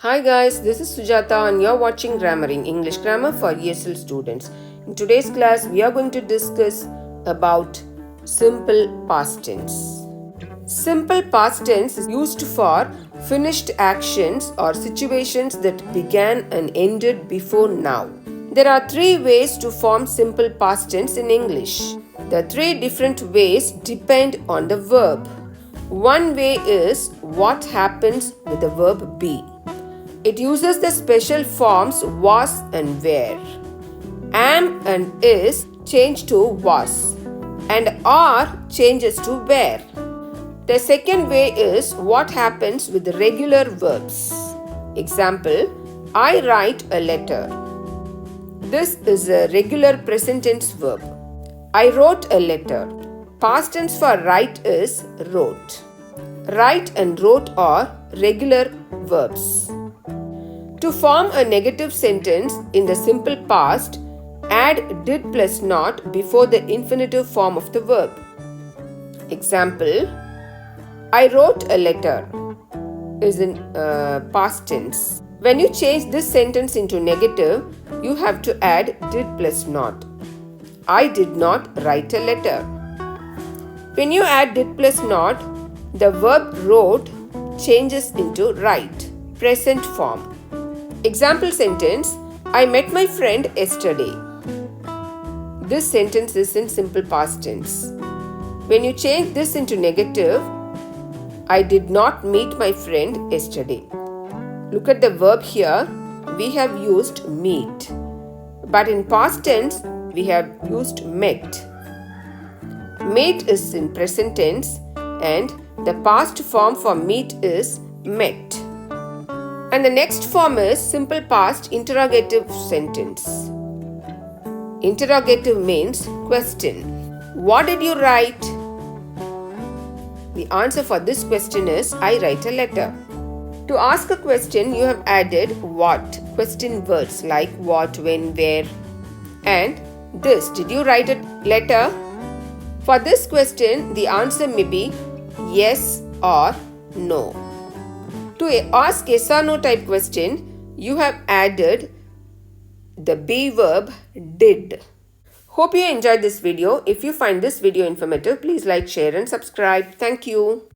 Hi guys, this is Sujata and you're watching GrammarENG, English Grammar for ESL students. In today's class, we are going to discuss about simple past tense. Simple past tense is used for finished actions or situations that began and ended before now. There are three ways to form simple past tense in English. The three different ways depend on the verb. One way is what happens with the verb be. It uses the special forms was and were. Am and is change to was and are changes to were. The second way is what happens with the regular verbs. Example, I write a letter. This is a regular present tense verb. I wrote a letter. Past tense for write is wrote. Write and wrote are regular verbs. To form a negative sentence in the simple past, add did plus not before the infinitive form of the verb. Example, I wrote a letter is in past tense. When you change this sentence into negative, you have to add did plus not. I did not write a letter. When you add did plus not, the verb wrote changes into write, present form. Example sentence, I met my friend yesterday. This sentence is in simple past tense. When you change this into negative, I did not meet my friend yesterday. Look at the verb here, we have used meet. But in past tense, we have used met. Meet is in present tense and the past form for meet is met. And the next form is simple past interrogative sentence. Interrogative means question. What did you write? The answer for this question is I write a letter. To ask a question, you have added what question words like what, when, where and this. Did you write a letter? For this question, the answer may be yes or no. To ask yes or no type question, you have added the be verb did. Hope you enjoyed this video. If you find this video informative, please like, share and subscribe. Thank you.